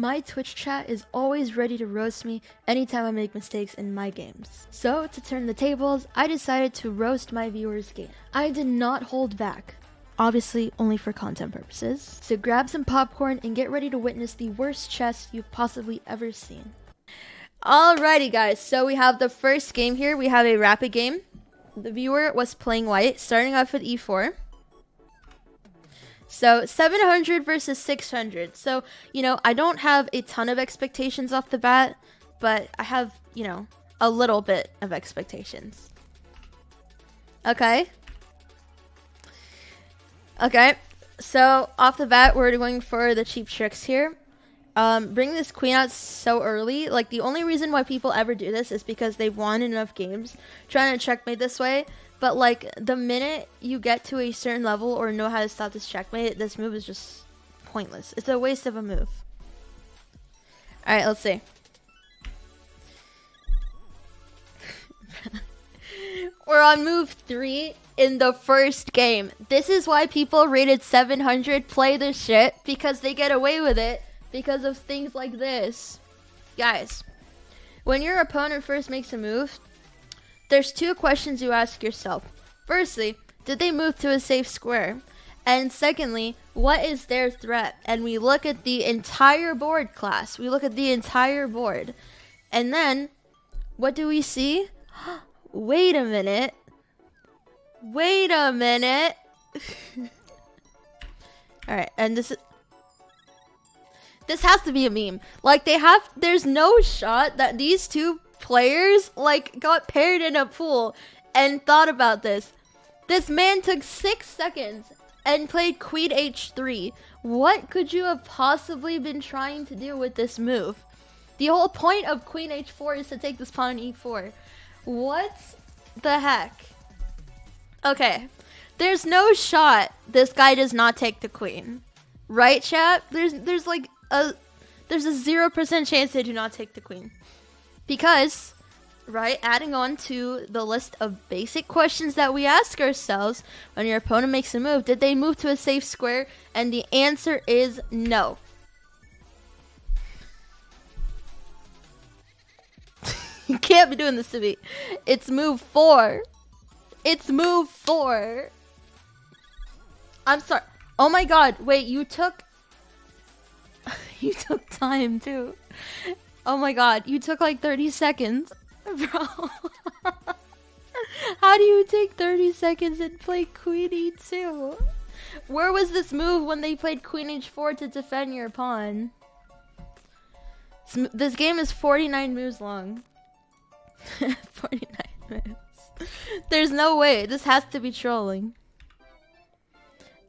My Twitch chat is always ready to roast me anytime I make mistakes in my games. So, to turn the tables, I decided to roast my viewers' game. I did not hold back. Obviously, only for content purposes. So grab some popcorn and get ready to witness the worst chess you've possibly ever seen. Alrighty guys, so we have the first game here. We have a rapid game. The viewer was playing white, starting off with e4. So 700 versus 600. So, you know, I don't have a ton of expectations off the bat, but I have, you know, a little bit of expectations. Okay. Okay, so off the bat, we're going for the cheap tricks here. Bring this queen out so early. Like, the only reason why people ever do this is because they've won enough games trying to checkmate this way. But, like, the minute you get to a certain level or know how to stop this checkmate, this move is just pointless. It's a waste of a move. Alright, let's see. We're on move 3 in the first game. This is why people rated 700 play this shit, because they get away with it because of things like this. Guys, when your opponent first makes a move, there's two questions you ask yourself. Firstly, did they move to a safe square? And secondly, what is their threat? And we look at the entire board, class. We look at the entire board. And then, what do we see? Wait a minute. Wait a minute. Alright, and this has to be a meme. Like, there's no shot that these two players, like, got paired in a pool and thought about this. This man took 6 seconds and played queen h3. What could you have possibly been trying to do with this move? The whole point of queen h4 is to take this pawn on e4. What the heck? Okay, there's no shot this guy does not take the queen, right, chat? There's a 0% chance they do not take the queen, because, right, adding on to the list of basic questions that we ask ourselves when your opponent makes a move, did they move to a safe square? And the answer is no. You can't be doing this to me. It's move 4. It's move 4. I'm sorry. Oh my god. Wait, you took... you took time too. Oh my god. You took like 30 seconds. Bro. How do you take 30 seconds and play queen e2? Where was this move when they played queen h4 to defend your pawn? This game is 49 moves long. 49 minutes. There's no way. This has to be trolling.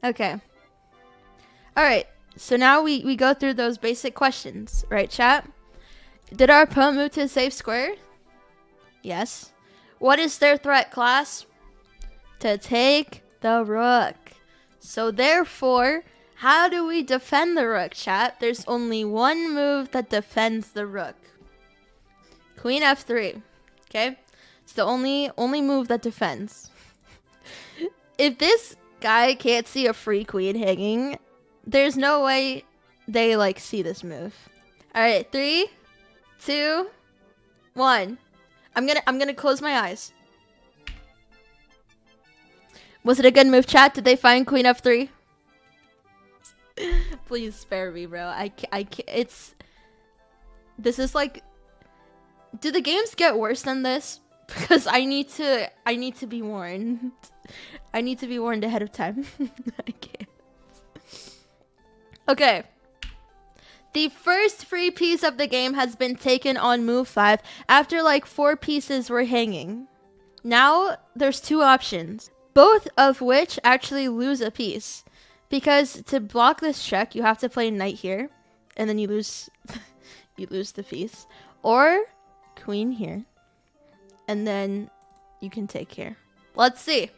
Okay. Alright. So now we go through those basic questions. Right, chat? Did our opponent move to a safe square? Yes. What is their threat, class? To take the rook. So therefore, how do we defend the rook, chat? There's only one move that defends the rook. Queen f3. Okay, it's the only move that defends. If this guy can't see a free queen hanging, there's no way they like see this move. All right, 3, 2, 1. I'm gonna close my eyes. Was it a good move, chat? Did they find queen f3? Please spare me, bro. I can't. This is like. Do the games get worse than this? Because I need to be warned. I need to be warned ahead of time. I can't. Okay. The first free piece of the game has been taken on move 5 after like 4 pieces were hanging. Now there's 2 options, both of which actually lose a piece. Because to block this check, you have to play knight here, and then you lose you lose the piece. Or queen here, and then you can take here. Let's see.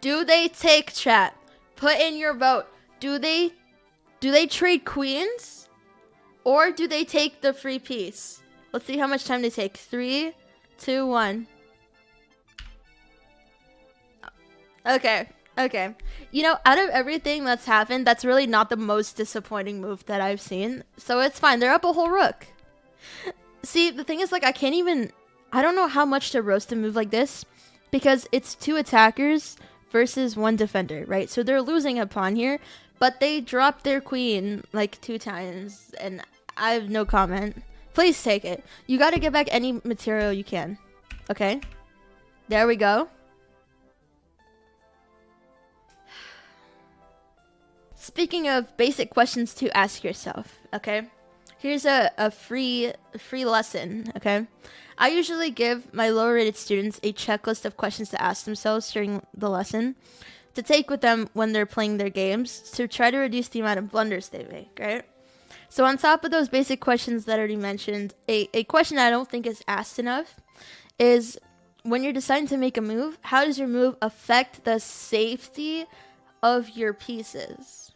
Do they take, chat? Put in your vote. Do they trade queens, or do they take the free piece? Let's see how much time they take. 3, 2, 1. Okay, Okay. You know, out of everything that's happened, that's really not the most disappointing move that I've seen. So it's fine. They're up a whole rook. See, the thing is, like, I don't know how much to roast a move like this because it's 2 attackers versus 1 defender, right? So they're losing a pawn here, but they dropped their queen like 2 times, and I have no comment. Please take it. You got to get back any material you can. Okay? There we go. Speaking of basic questions to ask yourself, okay? Here's a free lesson, okay? I usually give my lower rated students a checklist of questions to ask themselves during the lesson to take with them when they're playing their games to try to reduce the amount of blunders they make, right? So on top of those basic questions that I already mentioned, a question I don't think is asked enough is when you're deciding to make a move, how does your move affect the safety of your pieces?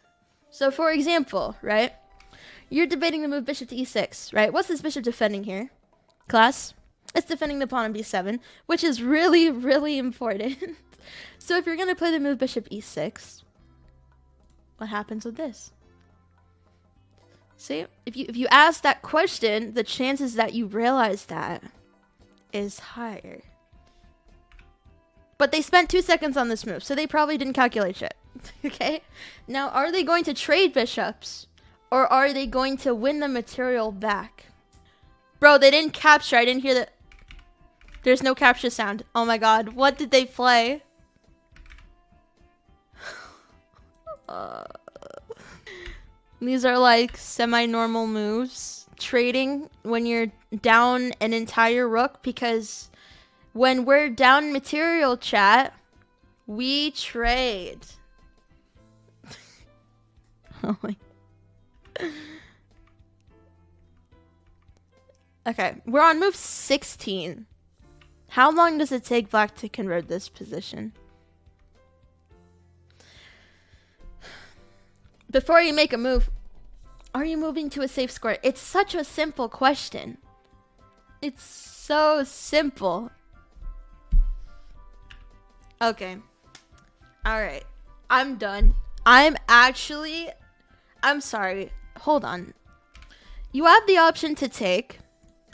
So for example, right? You're debating the move bishop to e6, right? What's this bishop defending here? Class? It's defending the pawn on b7, which is really, really important. So if you're going to play the move bishop e6, what happens with this? See, if you ask that question, the chances that you realize that is higher. But they spent 2 seconds on this move, so they probably didn't calculate shit. Okay? Now, are they going to trade bishops? Or are they going to win the material back? Bro, they didn't capture. I didn't hear that. There's no capture sound. Oh my god. What did they play? These are like semi-normal moves. Trading when you're down an entire rook, because when we're down material, chat, we trade. Oh my. Okay, we're on move 16. How long does it take black to convert this position? Before you make a move, are you moving to a safe square? It's such a simple question. It's so simple. Okay. Alright. I'm done. I'm sorry. Hold on. You have the option to take,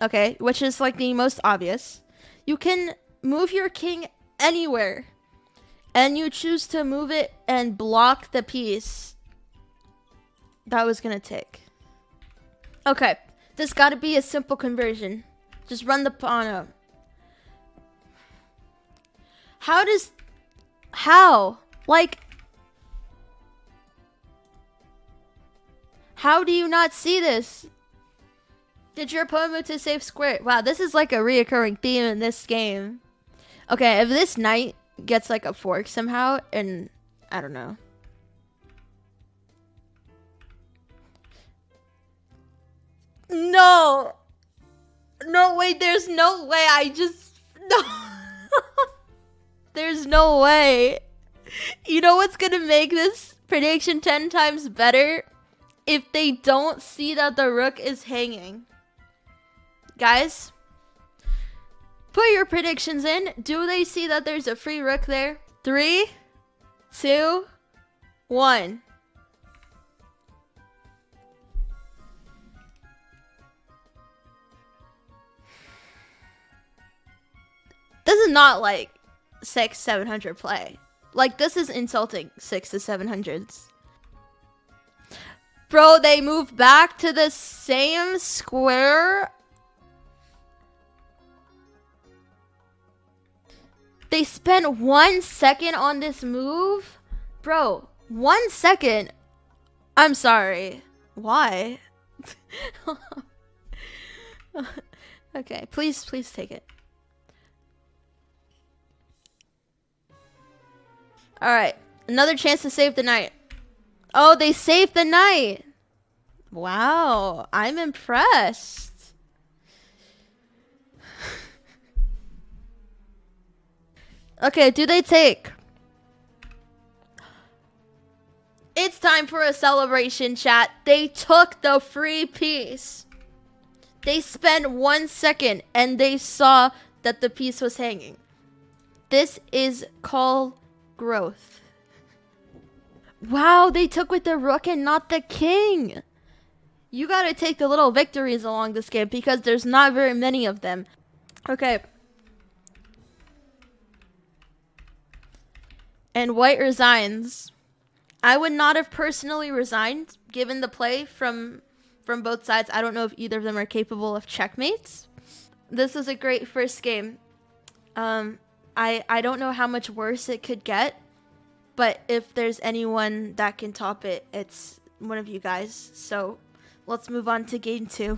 okay, which is like the most obvious. You can move your king anywhere, and you choose to move it and block the piece that was gonna take. Okay, this gotta be a simple conversion. Just run the pawn up. How? Like, how do you not see this? Did your opponent move to a safe square? Wow, this is like a reoccurring theme in this game. Okay, if this knight gets like a fork somehow, and I don't know. No. No, wait, there's no way. No. There's no way. You know what's gonna make this prediction 10 times better? If they don't see that the rook is hanging. Guys, put your predictions in. Do they see that there's a free rook there? 3, 2, 1. This is not like 600-700 play. Like, this is insulting 6 to 700s. Bro, they moved back to the same square. They spent 1 second on this move? Bro, 1 second? I'm sorry. Why? Okay, please take it. Alright, another chance to save the knight. Oh, they saved the knight. Wow, I'm impressed. Okay, do they take? It's time for a celebration, chat. They took the free piece. They spent 1 second and they saw that the piece was hanging. This is called growth. Wow, they took with the rook and not the king. You gotta take the little victories along this game because there's not very many of them. Okay. And white resigns. I would not have personally resigned given the play from both sides. I don't know if either of them are capable of checkmates. This was a great first game. I don't know how much worse it could get, but if there's anyone that can top it, it's one of you guys. So let's move on to game 2.